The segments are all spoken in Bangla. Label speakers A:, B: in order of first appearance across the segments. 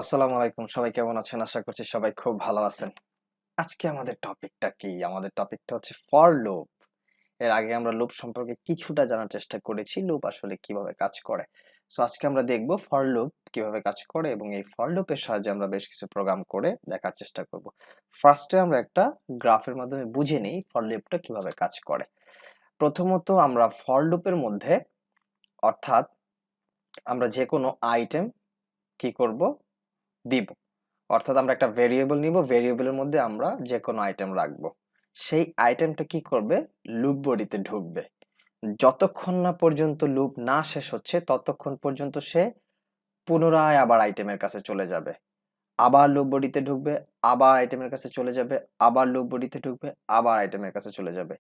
A: আসসালামু আলাইকুম। সবাই কেমন আছেন? আশা করছি সবাই খুব ভালো আছেন। আজকে আমাদের টপিকটা কি? আমাদের টপিকটা হচ্ছে ফর লুপ। এর আগে আমরা লুপ সম্পর্কে কিছুটা জানার চেষ্টা করেছি। লুপ আসলে কিভাবে কাজ করে। সো আজকে আমরা দেখব ফর লুপ কিভাবে কাজ করে এবং এই ফর লুপের সাহায্যে আমরা বেশ কিছু প্রোগ্রাম করে দেখার চেষ্টা করব। ফার্স্টে আমরা একটা গ্রাফের মাধ্যমে বুঝে নিই ফর লুপটা কিভাবে কাজ করে। প্রথমত আমরা ফর লুপের মধ্যে অর্থাৎ আমরা যেকোনো আইটেম কি করব? দিব। অর্থাৎ আমরা একটা ভেরিয়েবল নিব, ভেরিয়েবলের মধ্যে আমরা যে কোনো আইটেম রাখবো। সেই আইটেমটা কি করবে? লুপ বডিতে ঢুকবে। যতক্ষণ না পর্যন্ত লুপ না শেষ হচ্ছে ততক্ষণ পর্যন্ত সে পুনরায় আবার আইটেমের কাছে চলে যাবে। আবার লুপ বডিতে ঢুকবে, আবার আইটেমের কাছে চলে যাবে, আবার লুপ বডিতে ঢুকবে, আবার আইটেমের কাছে চলে যাবে।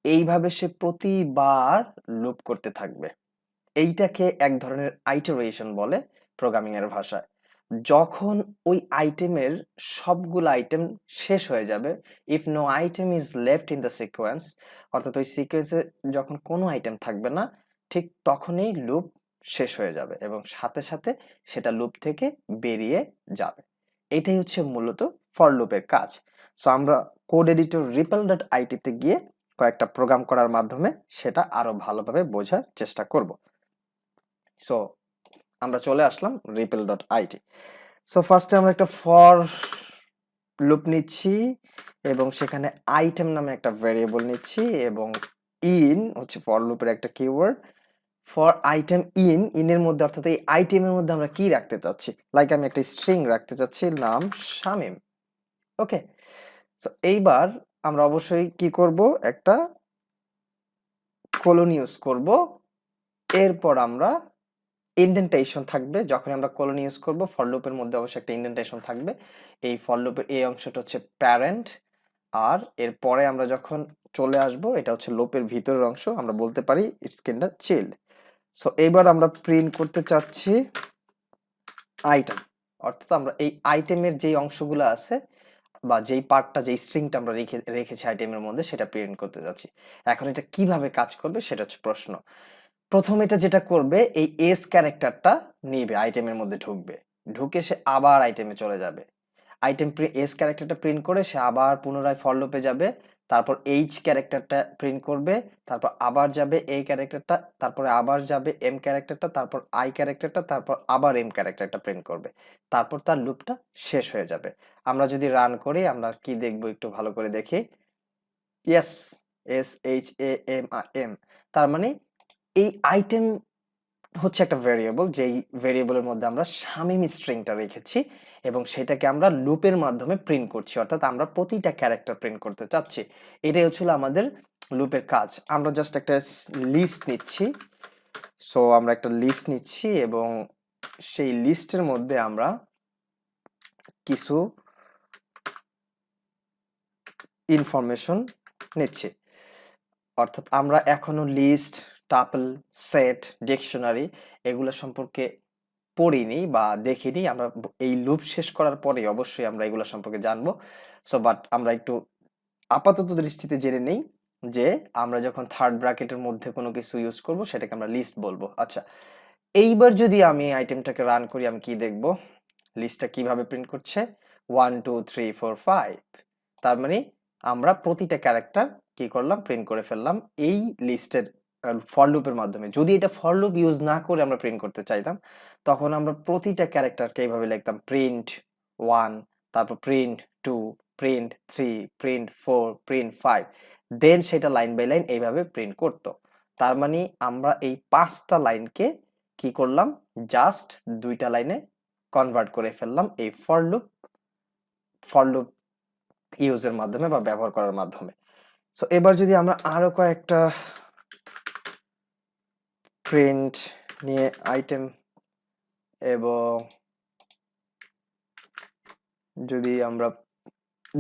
A: এইভাবে সে প্রতিবার লুপ করতে থাকবে। এইটাকে এক ধরনের আইটারেশন বলে প্রোগ্রামিং এর ভাষায়। যখন ওই আইটেমের সবগুলো আইটেম শেষ হয়ে যাবে, if no item is left in the sequence, অর্থাৎ ওই সিকোয়েন্সে যখন কোনো আইটেম থাকবে না, ঠিক তখনই লুপ শেষ হয়ে যাবে এবং সাথে সাথে সেটা লুপ থেকে বেরিয়ে যাবে। এটাই হচ্ছে মূলত ফর লুপের কাজ। সো আমরা কোড এডিটর রিপল.it তে গিয়ে কয়েকটা প্রোগ্রাম করার মাধ্যমে সেটা আরো ভালোভাবে বোঝার চেষ্টা করব। সো আমরা চলে আসলাম রিপল.it। সো ফার্স্টে আমরা একটা ফর লুপ নিচ্ছি এবং সেখানে আইটেম নামে একটা ভেরিয়েবল নিচ্ছি এবং ইন হচ্ছে ফর লুপের একটা কিওয়ার্ড। ফর আইটেম ইনের মধ্যে অর্থাৎ এই আইটেমের মধ্যে আমরা কি রাখতে চাচ্ছি, লাইক আমি একটা স্ট্রিং রাখতে চাচ্ছি নাম শামিম। ওকে, সো এইবার আমরা অবশ্যই কি করব, একটা কোলন ইউজ করব। এরপর আমরা ইন্ডেন্টেশন থাকবে। যখন আমরা কোলন ইউজ করব ফর লুপের মধ্যে অবশ্যই একটা ইন্ডেন্টেশন থাকবে। এই ফর লুপের এই অংশটা হচ্ছে প্যারেন্ট, আর এরপরে আমরা যখন চলে আসব এটা হচ্ছে লুপের ভিতরের অংশ, আমরা বলতে পারি it's kind of child. So এবার আমরা প্রিন্ট করতে চাচ্ছি আইটেম, অর্থাৎ আমরা এই আইটেমের যেই অংশগুলো আছে বা যেই পার্টটা যেই স্ট্রিংটা আমরা রেখেছি আইটেমের মধ্যে সেটা প্রিন্ট করতে যাচ্ছি। এখন এটা কিভাবে কাজ করবে সেটা হচ্ছে প্রশ্ন। প্রথম এটা যেটা করবে, এই এস ক্যারেক্টারটা নিবে, আইটেমের মধ্যে ঢুকবে, ঢুকে সে আবার আইটেমে চলে যাবে। আইটেম এস ক্যারেক্টারটা প্রিন্ট করে সে আবার পুনরায় ফর লুপে যাবে, তারপর এইচ ক্যারেক্টারটা প্রিন্ট করবে, তারপর আবার যাবে এই ক্যারেক্টারটা, তারপরে আবার যাবে এম ক্যারেক্টারটা, তারপর আই ক্যারেক্টারটা, তারপর আবার এম ক্যারেক্টারটা প্রিন্ট করবে, তারপর তার লুপটা শেষ হয়ে যাবে। আমরা যদি রান করি আমরা কি দেখবো একটু ভালো করে দেখি। Yes, S H A M M, তার মানে এই আইটেম হচ্ছে একটা ভেরিয়েবল, যেই ভেরিয়েবলের মধ্যে আমরা শামিম স্ট্রিংটা রেখেছি এবং সেটাকে আমরা লুপের মাধ্যমে প্রিন্ট করছি, অর্থাৎ আমরা প্রতিটা ক্যারেক্টার প্রিন্ট করতে চাচ্ছি। এটাই হচ্ছিল আমাদের লুপের কাজ। আমরা জাস্ট একটা লিস্ট নিচ্ছি। সো আমরা একটা লিস্ট নিচ্ছি এবং সেই লিস্টের মধ্যে আমরা কিছু ইনফরমেশন নিচ্ছি, অর্থাৎ আমরা এখনো লিস্ট, টাপল, সেট, ডিকশনারি এগুলো সম্পর্কে পড়িনি বা দেখিনি। আমরা এই লুপ শেষ করার পরে অবশ্যই আমরা এগুলো সম্পর্কে জানবো। সো বাট আমরা একটু আপাতত দৃষ্টিতে জেনে নেই যে আমরা যখন থার্ড ব্র্যাকেটের মধ্যে কোনো কিছু ইউজ করব সেটাকে আমরা লিস্ট বলবো। আচ্ছা, এইবার যদি আমি আইটেমটাকে রান করি আমি কি দেখব, লিস্টটা কিভাবে প্রিন্ট করছে, 1 2 3 4 5। তার মানে আমরা প্রতিটা ক্যারেক্টার কি করলাম, প্রিন্ট করে ফেললাম এই লিস্টের ফর লুপের মাধ্যমে। যদি এটা ফর লুপ ইউজ না করে আমরা প্রিন্ট করতে চাইতাম তখন আমরা প্রতিটা ক্যারেক্টারকে এইভাবে লিখতাম প্রিন্ট 1, তারপর প্রিন্ট 2, প্রিন্ট 3, প্রিন্ট 4, প্রিন্ট 5, দেন সেটা লাইন বাই লাইন এইভাবে প্রিন্ট করত। তার মানে আমরা এই 5টা লাইনকে কি করলাম, জাস্ট 2টা লাইনে কনভার্ট করে ফেললাম এই ফর লুপ ইউজের মাধ্যমে বা ব্যবহার করার মাধ্যমে। সো এবার যদি আমরা আরো কয়েকটা প্রিন্ট নিয়ে আইটেম এবং যদি আমরা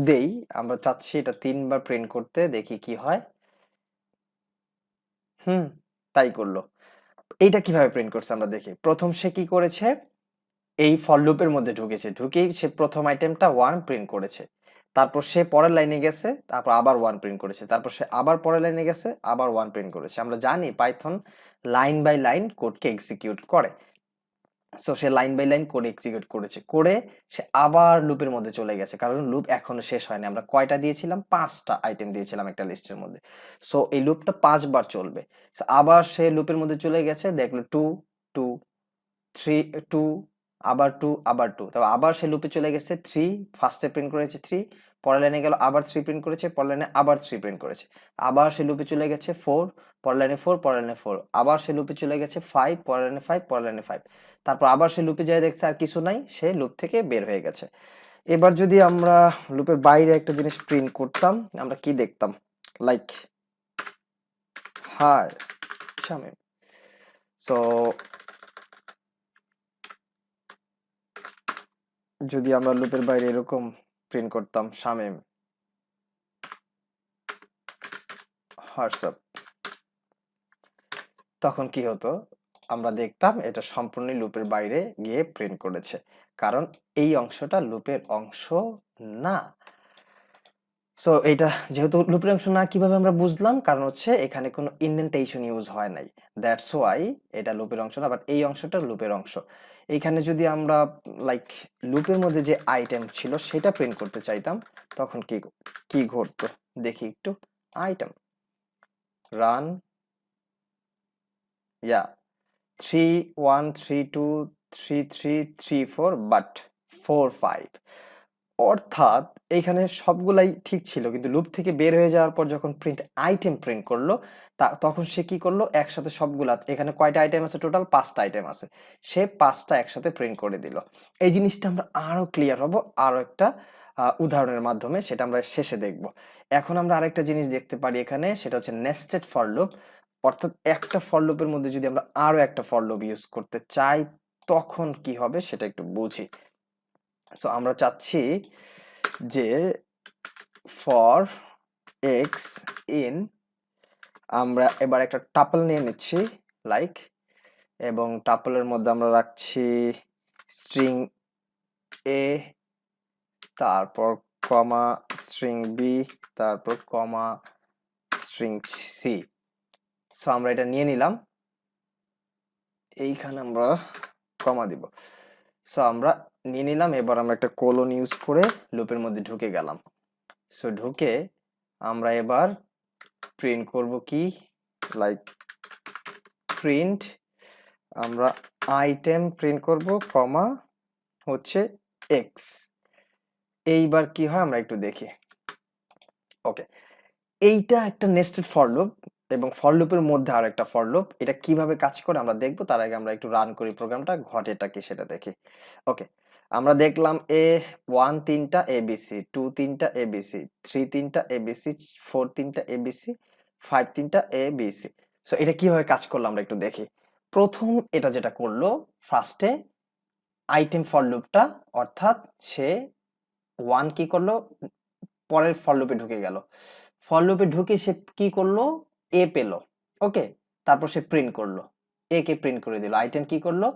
A: দেই, আমরা চাচ্ছি এটা 3বার প্রিন্ট করতে, দেখি কি হয়। তাই করলো। এইটা কিভাবে প্রিন্ট করছে আমরা দেখি। প্রথম সে কি করেছে, এই ফর লুপের মধ্যে ঢুকেছে, ঢুকেই সে প্রথম আইটেমটা 1 প্রিন্ট করেছে, তারপর সে পরের লাইনে গেছে, তারপর আবার 1 প্রিন্ট করেছে, তারপর সে আবার পরের লাইনে গেছে, আবার 1 প্রিন্ট করেছে। আমরা জানি পাইথন লাইন বাই লাইন কোডকে এক্সিকিউট করে। সো সে line by line code execute করেছে, করে সে আবার লুপের মধ্যে চলে গেছে, কারণ লুপ এখনো শেষ হয়নি। আমরা কয়টা দিয়েছিলাম? 5টা আইটেম দিয়েছিলাম একটা লিস্টের মধ্যে। সো এই লুপটা 5 বার চলবে। সো আবার সে লুপের মধ্যে চলে গেছে, দেখলো 2 2 3 2, আবার 2 আবার 2, তারপর আবার সে লুপে চলে গেছে 3, ফার্স্টে প্রিন্ট করেছে 3, পরের লাইনে গেল আবার 3 প্রিন্ট করেছে, পরের লাইনে আবার 3 প্রিন্ট করেছে, আবার সে লুপে চলে গেছে 4, পরের লাইনে 4, পরের লাইনে 4, আবার সে লুপে চলে গেছে 5, পরের লাইনে 5, পরের লাইনে 5, তারপর আবার সে লুপে যায় দেখছে আর কিছু নাই, সে লুপ থেকে বের হয়ে গেছে। এবার যদি আমরা লুপের বাইরে একটা জিনিস প্রিন্ট করতাম, আমরা কি দেখতাম? Like high Shamim. সো যদি আমরা লুপের বাইরে এরকম প্রিন্ট করতাম শামিম হোয়াটসঅ্যাপ, তখন কি হতো? আমরা দেখতাম এটা সম্পূর্ণ লুপের বাইরে গিয়ে প্রিন্ট করেছে, কারণ এই অংশটা লুপের অংশ না। সো এটা যেহেতু লুপের অংশ না, কিভাবে আমরা বুঝলাম? কারণ হচ্ছে এখানে কোনো ইন্ডেন্টেশন ইউজ হয় নাই, দ্যাটস ওয়াই এটা লুপের অংশ না, বাট এই অংশটা লুপের অংশ। এইখানে যদি আমরা লাইক লুপের মধ্যে যে আইটেম ছিল সেটা প্রিন্ট করতে চাইতাম, তখন কি কি ঘটতো দেখি একটু। আইটেম রান, ইয়া 3 1 3 2 3 3 3 4 বাট 4 5, অর্থাৎ এইখানে সবগুলাই ঠিক ছিল, কিন্তু লুপ থেকে বের হয়ে যাওয়ার পর যখন প্রিন্ট আইটেম প্রিন্ট করলো, তখন সে কি করলো? একসাথে সবগুলা, এখানে কয়টা আইটেম আছে? টোটাল 5টা আইটেম আছে, সে 5টা একসাথে প্রিন্ট করে দিল। এই জিনিসটা আমরা আরো ক্লিয়ার হব আরো একটা উদাহরণের মাধ্যমে, সেটা আমরা শেষে দেখব। এখন আমরা আরেকটা জিনিস দেখতে পারি এখানে, সেটা হচ্ছে নেস্টেড ফর লুপ। অর্থাৎ একটা ফর লুপের মধ্যে যদি আমরা আরো একটা ফর লুপ ইউজ করতে চাই, তখন কি হবে সেটা একটু বুঝি। সো আমরা চাচ্ছি যে ফর এক্স ইন, আমরা এবার একটা টাপল নিয়ে নিচ্ছি লাইক, এবং টাপলের মধ্যে আমরা রাখছি স্ট্রিং এ, তারপর কমা স্ট্রিং বি, তারপর কমা স্ট্রিং সি। সো আমরা এটা নিয়ে নিলাম, এইখানে আমরা কমা দিব। সো আমরা নিয়ে নিলাম, এবার আমরা একটা কোলন ইউজ করে লুপের মধ্যে ঢুকে গেলাম। সো ঢুকে আমরা এবার প্রিন্ট করব কি? লাইক প্রিন্ট, আমরা আইটেম প্রিন্ট করব কমা হচ্ছে এক্স। এইবার কি হয় আমরা একটু দেখি। ওকে, এইটা একটা নেস্টেড ফর লুপ, এবং ফর লুপের মধ্যে আর একটা ফর লুপ। এটা কিভাবে কাজ করে আমরা দেখবো, তার আগে আমরা একটু রান করি প্রোগ্রামটা, ঘটেটা কি সেটা দেখি। ওকে, আমরা দেখলাম এ 1 3টা এবিসি, 2 3টা এবিসি, 3 3টা এবিসি, 4 3টা এবিসি, 5 3টা এবিসি। সো এটা কিভাবে কাজ করলো আমরা একটু দেখি। প্রথম এটা যেটা করলো, ফার্স্টে আইটেম ফর লুপটা, অর্থাৎ সে 1 কি করলো, পরের ফর লুপে ঢুকে গেল। ফর লুপে ঢুকে সে কি করলো? এ পেলো। ওকে, তারপর সে প্রিন্ট করলো, এ কে প্রিন্ট করে দিল। আইটেম কি করলো?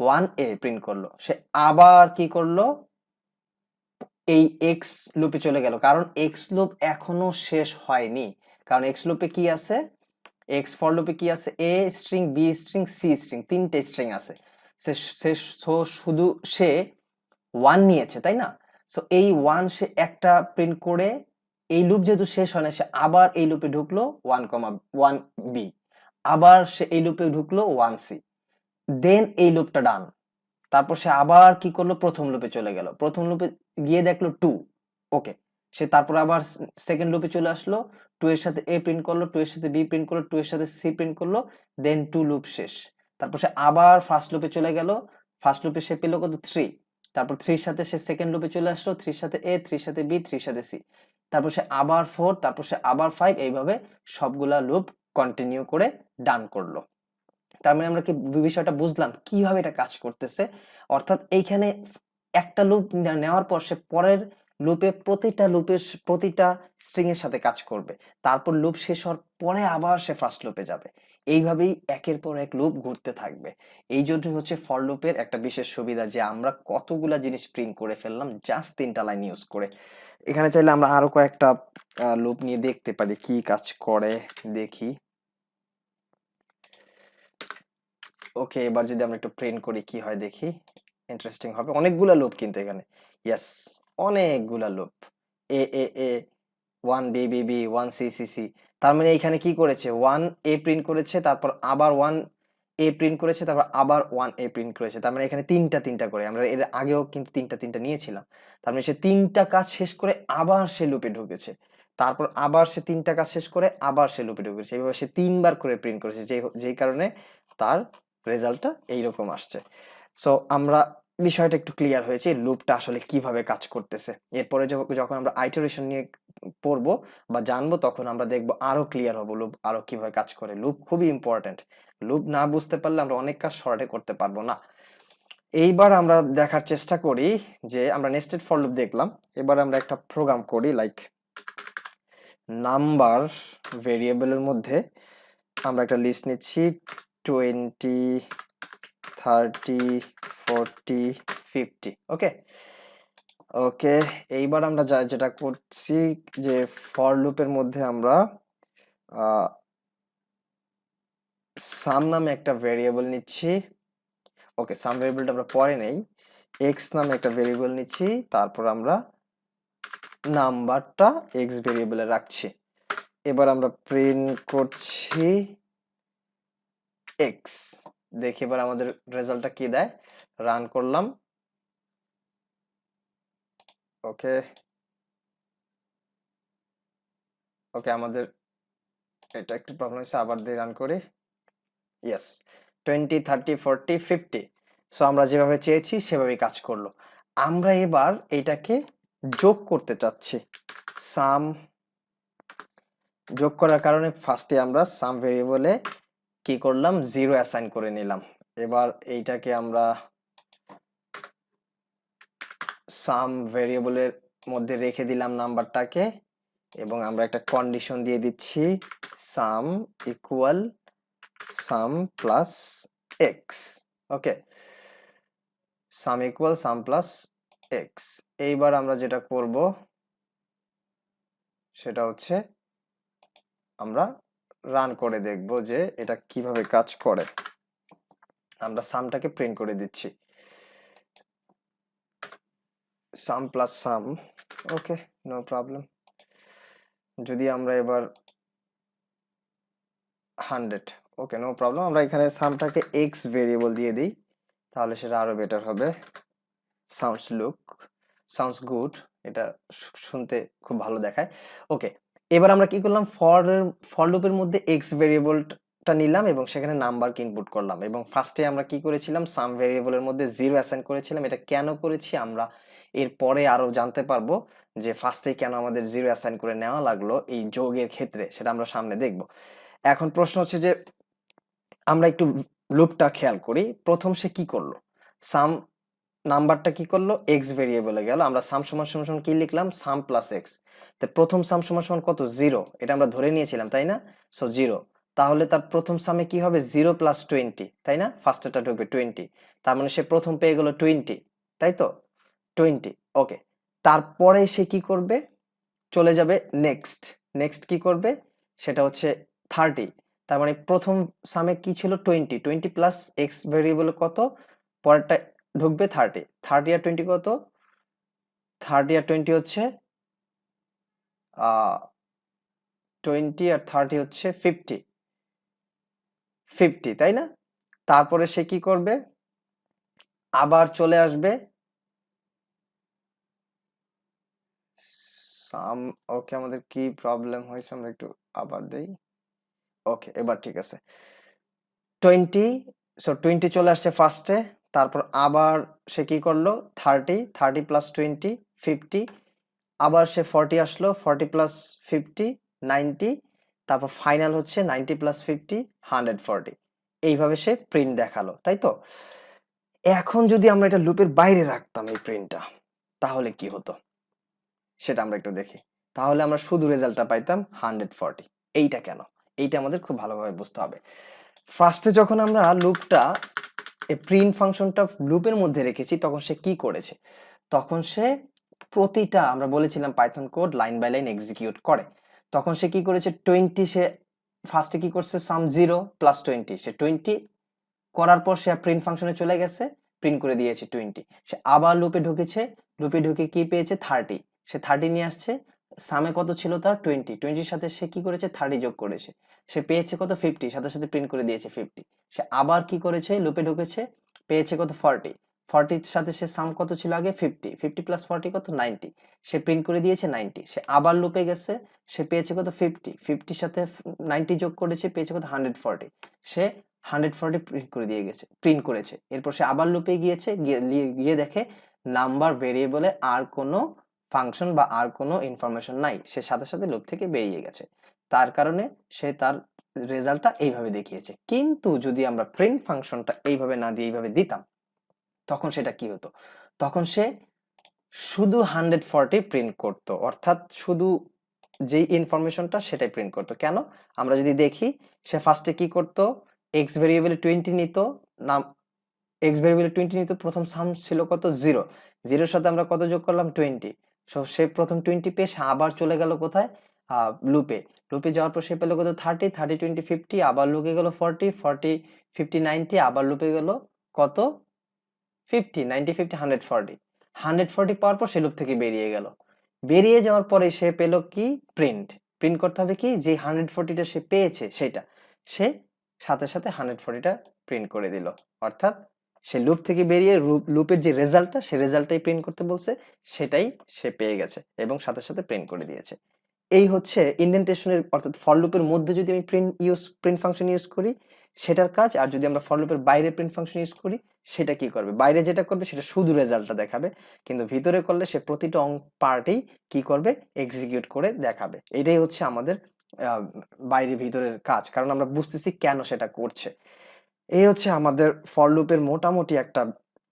A: 1 এ প্রিন্ট করলো। সে আবার কি করলো? এই এক্স লুপে চলে গেল, কারণ এক্স লুপ এখনো শেষ হয়নি। কারণ এক্স লুপে কি আছে? এক্স ফর লুপে কি আছে? A string, B string, C string, তিনটে স্ট্রিং আছে। শুধু সে 1 নিয়েছে, তাই না? সো এই 1 সে একটা প্রিন্ট করে, এই লুপ যেহেতু শেষ হয় না, সে আবার এই লুপে ঢুকলো 1 বি, আবার সে এই লুপে ঢুকলো 1 সি, দেন এই লুপটা ডান। তারপর সে আবার কি করলো? প্রথম লুপে চলে গেল, প্রথম লুপে গিয়ে দেখলো 2। ওকে, সে তারপর আবার সেকেন্ড লুপে চলে আসলো, 2 এর সাথে এ প্রিন্ট করলো, 2 এর সাথে বি প্রিন্ট করলো, 2 এর সাথে সি প্রিন্ট করলো, দেন 2 লুপ শেষ। তারপর সে আবার ফার্স্ট লুপে চলে গেল, ফার্স্ট লুপে সে পেলো কত? 3। তারপর 3 এর সাথে সে সেকেন্ড লুপে চলে আসলো, 3 এর সাথে এ, 3 এর সাথে বি, 3 এর সাথে সি, তারপর সে আবার 4, তারপর সে আবার 5, এইভাবে সবগুলা লুপ কন্টিনিউ করে ডান করলো। তার মানে আমরা কি বিষয়টা বুঝলাম কিভাবে এটা কাজ করতেছে? অর্থাৎ এইখানে একটা লুপ নেওয়ার পর সে পরের লুপে প্রতিটা স্ট্রিং এর সাথে কাজ করবে, তারপর লুপ শেষ হওয়ার পরে আবার সে ফার্স্ট লুপে যাবে। এইভাবেই একের পর এক লুপ ঘুরতে থাকবে। এই জন্যই হচ্ছে ফর লুপের একটা বিশেষ সুবিধা, যে আমরা কতগুলা জিনিস প্রিন্ট করে ফেললাম জাস্ট 3টা লাইন ইউজ করে। এখানে চাইলে আমরা আরো কয়েকটা লুপ নিয়ে দেখতে পারি কি কাজ করে, দেখি। ওকে, এবার যদি আমরা একটু প্রিন্ট করি কি হয় দেখি, ইন্টারেস্টিং হবে। অনেকগুলা লুপ কিন্তু এখানে, ইয়েস, অনেকগুলা loop. A A A, 1 B B B, 1 C C C. তার মানে এখানে কি করেছে, 1 এ প্রিন্ট করেছে, তারপর আবার 1 এ প্রিন্ট করেছে, তারপর আবার 1 এ প্রিন্ট করেছে। তার মানে এখানে তিনটা করে, আমরা এর আগেও কিন্তু তিনটা নিয়েছিলাম। তার মানে সে তিনটা কাজ শেষ করে আবার সে লুপে ঢুকেছে, তারপর আবার সে তিনটা কাজ শেষ করে আবার সে লুপে ঢুকেছে। এইভাবে সে তিনবার করে প্রিন্ট করেছে, যেই কারণে তার রেজাল্টটা এইরকম আসছে। সো আমরা বিষয়টা একটু ক্লিয়ার হয়েছে লুপটা আসলে কিভাবে কাজ করতেছে। এরপরে যখন আমরা আইটারেশন নিয়ে পড়বো বা জানবো, তখন আমরা দেখবো আরো ক্লিয়ার হবো লুপ আরো কিভাবে কাজ করে। লুপ খুবই ইম্পর্টেন্ট, লুপ না বুঝতে পারলে আমরা অনেক কাজ শর্টে করতে পারবো না। এইবার আমরা দেখার চেষ্টা করি যে আমরা নেস্টেড ফর লুপ দেখলাম, এবার আমরা একটা প্রোগ্রাম করি, লাইক নাম্বার ভেরিয়েবলের মধ্যে আমরা একটা লিস্ট নিচ্ছি 20, 30, 40, 50। ওকে ওকে, এইবার আমরা যেটা করছি যে ফর লুপের মধ্যে আমরা সাম নামে একটা ভেরিয়েবল নিচ্ছি। ওকে, সাম ভেরিয়েবলটা আমরা পরে নেই, এক্স নামে একটা ভেরিয়েবল নিচ্ছি, তারপর আমরা নাম্বারটা এক্স ভেরিয়েবলে রাখছি। এবার আমরা প্রিন্ট করছি এক্স, দেখি এবার আমাদের রেজাল্টটা কি দেয়। রান করলাম, ওকে ওকে, আমাদের এটা একটু প্রবলেম হয়েছে, আবার দিয়ে রান করি। ইয়েস, 20, 30, 40, 50। সো আমরা যেভাবে চেয়েছি সেভাবেই কাজ করলো। আমরা এবার এটাকে যোগ করতে চাচ্ছি। সাম যোগ করার কারণে ফার্স্টে আমরা সাম ভেরিয়েবলে কি করলাম, 0 অ্যাসাইন করে নিলাম। এবার এইটাকে আমরা সাম ভেরিয়েবলের মধ্যে রেখে দিলাম নাম্বারটাকে, এবং আমরা একটা কন্ডিশন দিয়ে দিচ্ছি, sum equal sum plus x. Okay, sum equal sum plus x. এইবার আমরা যেটা করব সেটা হচ্ছে আমরা রান করে দেখব যে এটা কিভাবে কাজ করে। আমরা সামটাকে প্রিন্ট করে দিচ্ছি, সাম প্লাস সাম। ওকে, নো প্রবলেম। যদি আমরা এবার 100, ওকে নো প্রবলেম, আমরা এখানে সামটাকে এক্স ভেরিয়েবল দিয়ে দিই, তাহলে সেটা আরো বেটার হবে। সাউন্ডস গুড, এটা শুনতে খুব ভালো দেখায়। ওকে, এবার আমরা কি করলাম, ফর লুপের মধ্যে এক্স ভেরিয়েবলটা নিলাম এবং সেখানে নাম্বারকে ইনপুট করলাম, এবং ফার্স্টে আমরা কি করেছিলাম, সাম ভেরিয়েবলের মধ্যে 0 অ্যাসাইন করেছিলাম। এটা কেন করেছি আমরা এরপরে আরো জানতে পারবো, যে ফার্স্টে কেন আমাদের 0 অ্যাসাইন করে নেওয়া লাগলো এই যোগের ক্ষেত্রে, সেটা আমরা সামনে দেখব। এখন প্রশ্ন হচ্ছে যে আমরা একটু লুপটা খেয়াল করি। প্রথম সে কি করলো, সাম নাম্বারটা কি করলো, এক্স ভেরিয়েবলে গেল, আমরা সাম সমান সমান সমান কি লিখলাম, সাম প্লাস এক্স। তো প্রথম সাম সমান সমান কত, 0, এটা আমরা ধরে নিয়েছিলাম তাই না। সো 0, তাহলে তার প্রথম সামে কি হবে, 0 প্লাস 20, তাই না, ফার্স্টেরটা ঢুকবে 20, তার মানে সে প্রথম পেয়ে গেল 20, তাই তো, 20। ওকে, তারপরে সে কি করবে, চলে যাবে নেক্সট, নেক্সট কি করবে সেটা হচ্ছে 30। তার মানে প্রথম সামে কি ছিল, 20 প্লাস এক্স ভেরিয়েবল কত, পরেরটা ঢুকবে 30, 30 আর 20 কত, 30 আর 20 হচ্ছে 20 আর 30 হচ্ছে 50, 50 তাই না। তারপরে সে কি করবে, আবার চলে আসবে সাম। ওকে, আমাদের কি প্রবলেম হয়েছে, আমরা একটু আবার দেই। ওকে, এবার ঠিক আছে, 20, সো 20 চলে আসছে ফার্স্টে, তারপর আবার সে কি করলো, 30, 30 প্লাস 20, 50, আবার সে 40 আসলো, 40 প্লাস 50, 90, তারপর ফাইনাল হচ্ছে 90 প্লাস 50, 140। এইভাবে সে প্রিন্ট দেখালো, তাই তো। এখন যদি আমরা এটা লুপের বাইরে রাখতাম এই প্রিন্টটা, তাহলে কি হতো সেটা আমরা একটু দেখি। তাহলে আমরা শুধু রেজাল্টটা পাইতাম 140। এইটা কেন, এইটা আমাদের খুব ভালোভাবে বুঝতে হবে। ফার্স্টে যখন আমরা লুপটা, এই প্রিন্ট ফাংশনটা লুপের মধ্যে রেখেছি, তখন সে কি করেছে, তখন সে প্রতিটা, আমরা বলেছিলাম Python code line by line execute করে, তখন সে কি করেছে, 20, সে ফার্স্টে কি করছে, সাম 0 প্লাস 20, সে 20 করার পর সে প্রিন্ট ফাংশনে চলে গেছে, প্রিন্ট করে দিয়েছে 20। সে আবার লুপে ঢুকেছে, লুপে ঢুকে কি পেয়েছে 30, সে 30 নিয়ে আসছে। সামে কত ছিল তার 20, সাথে সে কি করেছে 30 যোগ করেছে, সে পেয়েছে কত 50, সাথে সাথে প্রিন্ট করে দিয়েছে 50। সে আবার কি করেছে লুপে ঢুকেছে, পেয়েছে কত 40, সাথে সে সাম কত ছিল আগে 50 প্লাস 40 কত 90, সে প্রিন্ট করে দিয়েছে 90। সে আবার লুপে গেছে, সে পেয়েছে কত 50 সাথে 90 যোগ করেছে, পেয়েছে কত 140, সে 140 প্রিন্ট করেছে। এরপর সে আবার লুপে গিয়েছে, গিয়ে দেখে নাম্বার ভেরিয়েবলে আর কোনো ফাংশন বা আর কোনো ইনফরমেশন নাই, সে সাথে সাথে লুপ থেকে বেরিয়ে গেছে। তার কারণে সে তার রেজাল্টটা এইভাবে দেখিয়েছে। কিন্তু যদি আমরা প্রিন্ট ফাংশনটা এইভাবে না দিয়ে এইভাবে দিতাম, তখন সেটা কি হতো, তখন সে শুধু 140 প্রিন্ট করতো, অর্থাৎ শুধু যেই ইনফরমেশনটা সেটাই প্রিন্ট করতো। কেন, আমরা যদি দেখি, সে ফার্স্টে কি করতো, এক্স ভেরিয়েবলে 20 নিত, নাম এক্স ভেরিয়েবলে 20 নিত, প্রথম সাম ছিল কত 0, 0 সাথে আমরা কত যোগ করলাম 20। সো সে প্রথম 20 পেয়ে সে আবার চলে গেল কোথায়, লুপে। লুপে যাওয়ার পর সে পেল কত 30, 30 20 50, আবার লুপে গেল 40, 40 50 90, আবার লুপে গেল কত 50, 90 50 140, 140 পাওয়ার পর সে লুপ থেকে বেরিয়ে গেল। বেরিয়ে যাওয়ার পরে সে পেল কি, প্রিন্ট করতে হবে কি, যে 140টা সে পেয়েছে সেটা, সে সাথে সাথে 140টা প্রিন্ট করে দিল। অর্থাৎ সে লুপ থেকে বেরিয়ে লুপের যে রেজাল্টটা, সে রেজাল্টটাই প্রিন্ট করতে বলছে, সেটাই সে পেয়ে গেছে এবং সাথে সাথে প্রিন্ট করে দিয়েছে। এই হচ্ছে ইন্ডেন্টেশনের, অর্থাৎ ফর লুপের মধ্যে যদি আমি প্রিন্ট ফাংশন ইউজ করি সেটার কাজ, আর যদি আমরা ফর লুপের বাইরে প্রিন্ট ফাংশন ইউজ করি সেটা কি করবে, বাইরে যেটা করবে সেটা শুধু রেজাল্টটা দেখাবে, কিন্তু ভিতরে করলে সে প্রতিটা পার্টেই কি করবে, এক্সিকিউট করে দেখাবে। এটাই হচ্ছে আমাদের বাইরে ভিতরের কাজ, কারণ আমরা বুঝতেছি কেন সেটা করছে। এই হচ্ছে আমাদের ফর লুপের মোটামুটি একটা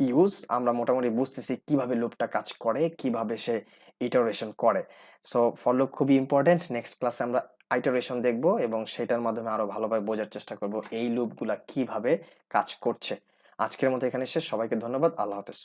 A: ইউজ, আমরা মোটামুটি বুঝতেছি কিভাবে লুপটা কাজ করে, কিভাবে সে ইটারেশন করে। সো ফর লুপ খুবই ইম্পর্টেন্ট। নেক্সট ক্লাসে আমরা আইটারেশন দেখব এবং সেটার মাধ্যমে আরো ভালোভাবে বোঝার চেষ্টা করব এই লুপগুলা কিভাবে কাজ করছে। আজকের মতো এখানে শেষ, সবাইকে ধন্যবাদ, আল্লাহ হাফেজ।